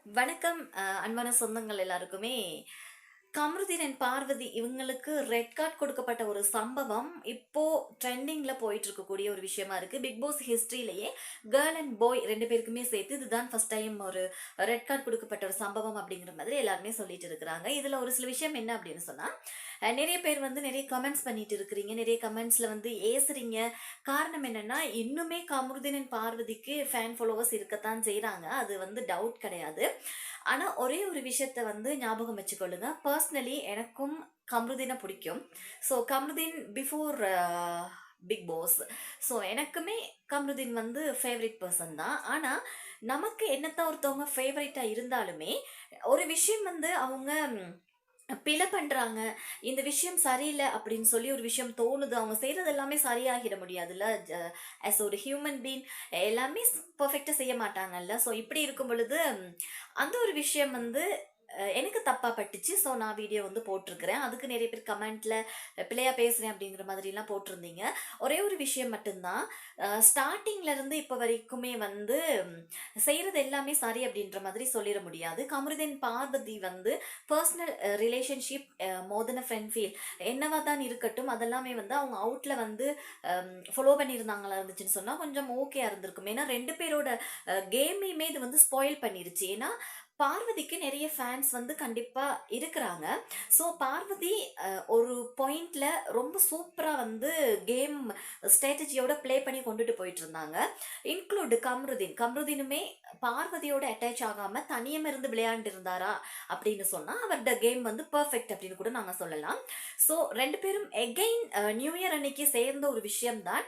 வணக்கம் அன்பான சொந்தங்கள் எல்லாருக்குமே. கமருதீன் அண்ட் பார்வதி இவங்களுக்கு ரெட் கார்ட் கொடுக்கப்பட்ட ஒரு சம்பவம் இப்போ ட்ரெண்டிங்ல போயிட்டு இருக்கக்கூடிய ஒரு விஷயமா இருக்கு. பிக் பாஸ் ஹிஸ்டரியிலேயே கேர்ள் அண்ட் பாய் 2 பேருக்குமே சேர்த்து இதுதான் ஃபர்ஸ்ட் டைம் ஒரு ரெட் கார்ட் கொடுக்கப்பட்ட ஒரு சம்பவம் அப்படிங்கிற மாதிரி எல்லாருமே சொல்லிட்டு இருக்கிறாங்க. இதுல ஒரு சில விஷயம் என்ன அப்படின்னு சொன்னா, நிறைய பேர் வந்து நிறைய கமெண்ட்ஸ் பண்ணிட்டு இருக்கிறீங்க. நிறைய கமெண்ட்ஸ்ல வந்து ஏசுறீங்க. காரணம் என்னன்னா, இன்னுமே கமருதீன் அண்ட் பார்வதிக்கு ஃபேன் ஃபாலோவர்ஸ் இருக்கத்தான் செய்றாங்க. அது வந்து டவுட் கிடையாது. ஆனா, ஒரே ஒரு விஷயத்த வந்து ஞாபகம் வச்சுக்கொள்ளுங்க. பர்சனலி எனக்கும் கம்ருதீன பிடிக்கும். So Kamruddin before Bigg Boss. So எனக்குமே கம்ருதீன் வந்து ஃபேவரைட் பெர்சன் தான். ஆனா, நமக்கு என்னத்தான் ஒருத்தவங்க ஃபேவரைட்டா இருந்தாலுமே, ஒரு விஷயம் வந்து அவங்க பிழை பண்றாங்க. இந்த விஷயம் சரியில்ல அப்படின்னு சொல்லி ஒரு விஷயம் தோணுது. அவங்க செய்றது எல்லாமே சரியாகிட முடியாதுல்ல. ஆஸ் ஒரு ஹியூமன் பீயிங் எல்லாமே பெர்ஃபெக்ட்டா செய்ய மாட்டாங்கல்ல. ஸோ இப்படி இருக்கும் பொழுது, அந்த ஒரு விஷயம் வந்து எனக்கு தப்பா பட்டுச்சு. ஸோ நான் வீடியோ வந்து போட்டிருக்கிறேன். அதுக்கு நிறைய பேர் கமெண்ட்ல பிழையா பேசுறேன் அப்படிங்கிற மாதிரிலாம் போட்டிருந்தீங்க. ஒரே ஒரு விஷயம் மட்டும் தான். ஸ்டார்ட்டிங்ல இருந்து இப்ப வரைக்குமே வந்து செய்றது எல்லாமே சரி அப்படின்ற மாதிரி சொல்லிற முடியாது. கமருதீன் பார்வதி வந்து personal relationship more then a friend feel என்னவா தான் இருக்கட்டும். அதெல்லாமே வந்து அவங்க அவுட்ல வந்து ஃபாலோ பண்ணியிருந்தாங்களா இருந்துச்சுன்னு சொன்னா கொஞ்சம் ஓகேயா இருந்திருக்கும். ஏன்னா 2 பேரோட கேமையுமே இது வந்து ஸ்பாயில் பண்ணிருச்சு. ஏன்னா பார்வதிக்கு நிறைய ஃபேன்ஸ் வந்து கண்டிப்பா இருக்கிறாங்க. ஸோ பார்வதி ஒரு பாயிண்ட்ல ரொம்ப சூப்பரா வந்து கேம் ஸ்ட்ராட்டஜியோட ப்ளே பண்ணி கொண்டுட்டு போயிட்டு இருந்தாங்க. இன்க்ளூட் கம்ருதீன். கம்ருதீனுமே பார்வதியோட அட்டாச் ஆகாம தனியம் இருந்து விளையாண்டு இருந்தாரா அப்படின்னு சொன்னா அவரோட கேம் வந்து பெர்ஃபெக்ட் அப்படின்னு கூட நாங்க சொல்லலாம். ஸோ 2 பேரும் எகெயின் நியூ இயர் அன்னைக்கு சேர்ந்த ஒரு விஷயம் தான்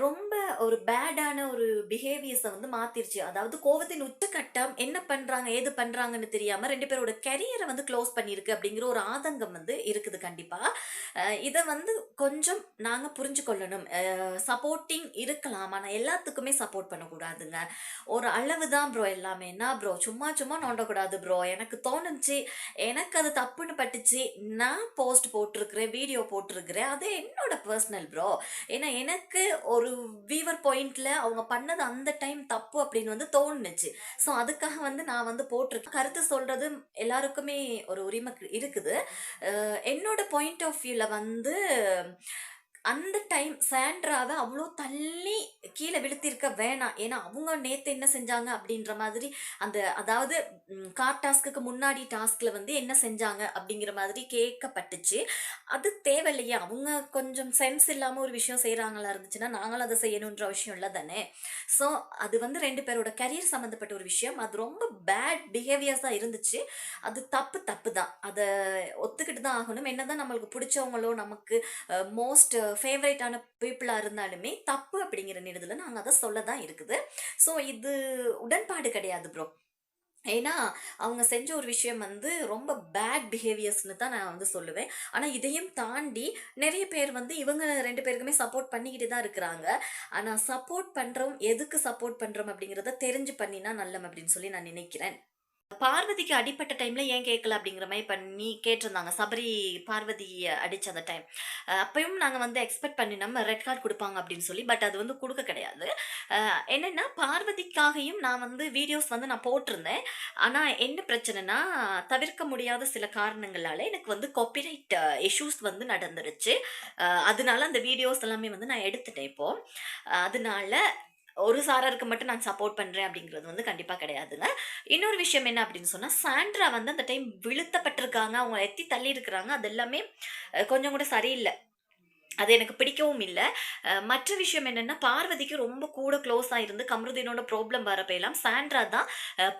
ரொம்ப ஒரு பேடான ஒரு பிஹேவியர்ஸ வந்து மாத்திருச்சு. அதாவது கோவத்தின் உச்சகட்டம் என்ன பண்றாங்க, ஏது பண்றாங்கன்னு தெரியாம 2 பேரோட கரியர வந்து க்ளோஸ் பண்ணியிருக்கு அப்படிங்கிற ஒரு ஆதங்கம் வந்து இருக்குது கண்டிப்பா. இத வந்து கொஞ்சம் நாங்க புரிஞ்சு கொள்ளணும். சப்போர்ட்டிங் இருக்கலாம். ஆனா எல்லாத்துக்குமே சப்போர்ட் பண்ணக்கூடாதுங்க. ஒரு அளவு தான் ப்ரோ எல்லாமே. என்ன ப்ரோ சும்மா சும்மா நோண்டக்கூடாது ப்ரோ. எனக்கு தோணுச்சு. எனக்கு அது தப்புன்னு பட்டுச்சு. நான் போஸ்ட் போட்டிருக்கிறேன், வீடியோ போட்டிருக்கிறேன். அது என்னோட பெர்சனல் ப்ரோ. ஏன்னா எனக்கு ஒரு வீவர் பாயிண்ட்ல அவங்க பண்ணது அந்த டைம் தப்பு அப்படின்னு வந்து தோணுச்சு. ஸோ அதுக்காக வந்து நான் வந்து போட்டிருக்கேன். கருத்து சொல்றது எல்லாருக்குமே ஒரு உரிமை இருக்குது. என்னோட பாயிண்ட் ஆஃப் வியூல வந்து அந்த டைம் சாண்ட்ராவ அவ்ளோ தள்ளி கீழ வீழ்த்தியிருக்க வேணாம். ஏன்னா, அவங்க நேத்து என்ன செஞ்சாங்க அப்படின்ற மாதிரி அந்த அதாவது கார் டாஸ்க்குக்கு முன்னாடி டாஸ்க்ல வந்து என்ன செஞ்சாங்க அப்படிங்கிற மாதிரி கேட்கப்பட்டுச்சு. அது தேவையில்லையே. அவங்க கொஞ்சம் சென்ஸ் இல்லாம ஒரு விஷயம் செய்றாங்களா இருந்துச்சுன்னா, நாங்களும் அத செய்யணுன்ற விஷயம் இல்ல தானே! ஸோ, அது வந்து 2 பேரோட கரியர் சம்மந்தப்பட்ட ஒரு விஷயம். அது ரொம்ப பேட் பிஹேவியர்ஸா இருந்துச்சு. அது தப்பு தப்பு தான். அத ஒத்துக்கிட்டு தான் ஆகணும். என்னதான் நம்மளுக்கு புடிச்சவங்களோ, நமக்கு மோஸ்ட் ஃபேவரைட்டான பீப்பிளா இருந்தாலுமே, தப்பு அப்படிங்கிற நேரத்துல நாங்க அத சொல்ல தான் இருக்குது. ஸோ, இது உடன்பாடு கிடையாது ப்ரோ. ஏன்னா, அவங்க செஞ்ச ஒரு விஷயம் வந்து ரொம்ப பேட் பிஹேவியர்ஸ்ன்னு தான் நான் வந்து சொல்லுவேன். ஆனா, இதையும் தாண்டி நெறைய பேர் வந்து இவங்க 2 பேருக்குமே சப்போர்ட் பண்ணிக்கிட்டு தான் இருக்கிறாங்க. ஆனா, சப்போர்ட் பண்றோம், எதுக்கு சப்போர்ட் பண்றோம் அப்படிங்கிறத தெரிஞ்சு பண்ணினா நல்லம் அப்படின்னு சொல்லி நான் நினைக்கிறேன். பார்வதிக்கு அடிபட்ட டைம்ல ஏன் கேட்கல அப்படிங்கிற மாரி பண்ணி கேட்டிருந்தாங்க. சபரி பார்வதிய அடிச்ச அந்த டைம். அப்பயும் நாங்க வந்து எக்ஸ்பெக்ட் பண்ணினோம் ரெட் கார்ட் குடுப்பாங்க அப்படின்னு சொல்லி. பட் அது வந்து குடுக்க கிடையாது. என்னன்னா பார்வதிக்காகவும் நான் வந்து வீடியோஸ் வந்து நான் போட்டிருந்தேன். ஆனா என்ன பிரச்சனைன்னா, தவிர்க்க முடியாத சில காரணங்களால எனக்கு வந்து காப்பிரைட் இஷ்யூஸ் வந்து நடந்துருச்சு. அதனால அந்த வீடியோஸ் எல்லாமே வந்து நான் எடுத்துட்டேன் இப்போ. அதனால ஒரு சாராருக்கு மட்டும் நான் சப்போர்ட் பண்றேன் அப்படிங்கிறது வந்து கண்டிப்பா கிடையாதுங்க. இன்னொரு விஷயம் என்ன அப்படின்னு சொன்னா, சாண்ட்ரா வந்து அந்த டைம் விழுத்தப்பட்டிருக்காங்க. அவங்க எத்தி தள்ளியிருக்கிறாங்க. அது எல்லாமே கொஞ்சம் கூட சரியில்ல. அது எனக்கு பிடிக்கவும் இல்ல. மற்ற விஷயம் என்னன்னா, பார்வதிக்கு ரொம்ப கூட க்ளோஸா இருந்து கம்ருதீனோட ப்ராப்ளம் வரப்ப சாண்ட்ரா தான்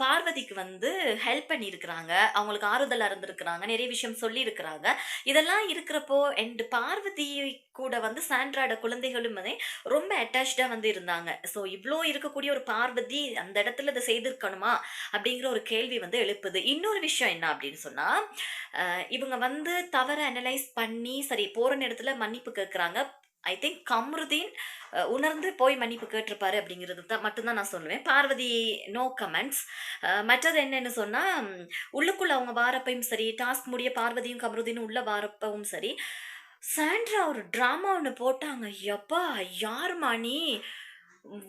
பார்வதிக்கு வந்து ஹெல்ப் பண்ணியிருக்கிறாங்க. அவங்களுக்கு ஆறுதலா இருந்திருக்கிறாங்க. நெறைய விஷயம் சொல்லியிருக்கிறாங்க. இதெல்லாம் இருக்கிறப்போ பார்வதி கூட வந்து சாண்ட்ராவோட குழந்தைகளுமே ரொம்ப அட்டாச்டா வந்து இருந்தாங்க. ஸோ இவ்ளோ இருக்கக்கூடிய ஒரு பார்வதி அந்த இடத்துல இத செய்திருக்கணுமா? அப்படிங்கிற ஒரு கேள்வி வந்து எழுப்புது. இன்னொரு விஷயம் என்ன அப்படின்னு சொன்னா, இவங்க வந்து தவற அனலைஸ் பண்ணி, சரி போற நேரத்துல மன்னிப்பு கேட்கறாங்க. ஐ திங்க் கம்ருதீன் உணர்ந்து போய் மன்னிப்பு கேட்டிருப்பாரு அப்படிங்கிறது தான் மட்டும் தான் நான் சொல்லுவேன். Parvathy no comments. மற்றது என்னன்னு சொன்னா, உள்ளுக்குள்ள அவங்க வாரப்பயும் சரி, டாஸ்க் முடிய பார்வதியும், கம்ருதீனும் உள்ள வாரப்பவும் சரி, சாண்ட்ரா ஒரு ட்ராமா ஒண்ணு போட்டாங்க. யப்பா! யாரும்மா நீ?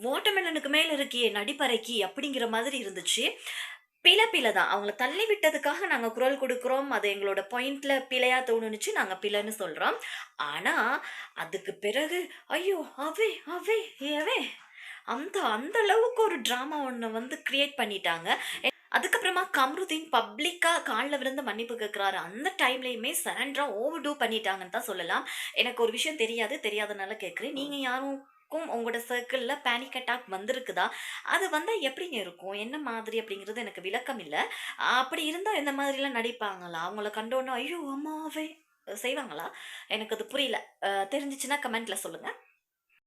வாட்டர்மெலனுக்கு மேல இருக்கியே நடிப்பறைக்கி அப்படிங்கிற மாதிரி இருந்துச்சு. பிழை தான். அவங்கள தள்ளி விட்டதுக்காக நாங்க குரல் குடுக்குறோம். அது எங்களோட பாயிண்ட்ல பிழையா தோணுனுச்சு. நாங்க பிழைன்னு சொல்றோம். ஆனா, அதுக்கு பிறகு, "ஐயோ! அவன், எவன்?" அந்த அந்த அளவுக்கு ஒரு ட்ராமா ஒண்ணு வந்து கிரியேட் பண்ணிட்டாங்க. அதுக்கப்புறமா கம்ருதீன் பப்ளிக்கா கால்ல விழுந்து மன்னிப்பு கேட்கிறாரு. அந்த டைம்லயுமே சாண்ட்ரா ஓவர் டூ பண்ணிட்டாங்கன்னு தான் சொல்லலாம். எனக்கு ஒரு விஷயம் தெரியாது. தெரியாதனால கேட்கிறேன். நீங்க யாருக்கும் உங்களோட சர்க்கிள்ல பேனிக் அட்டாக் வந்திருக்குதா? அது வந்தா எப்படிங்க இருக்கும்? என்ன மாதிரி அப்படிங்கிறது எனக்கு விளக்கம் இல்ல. அப்படி இருந்தா இந்த மாதிரிலாம் நடிப்பாங்களா? அவங்கள கண்டோனே, "ஐயோ! அம்மாவே" செய்வாங்களா? எனக்கு அது புரியல. தெரிஞ்சுச்சுன்னா கமெண்ட்ல சொல்லுங்க.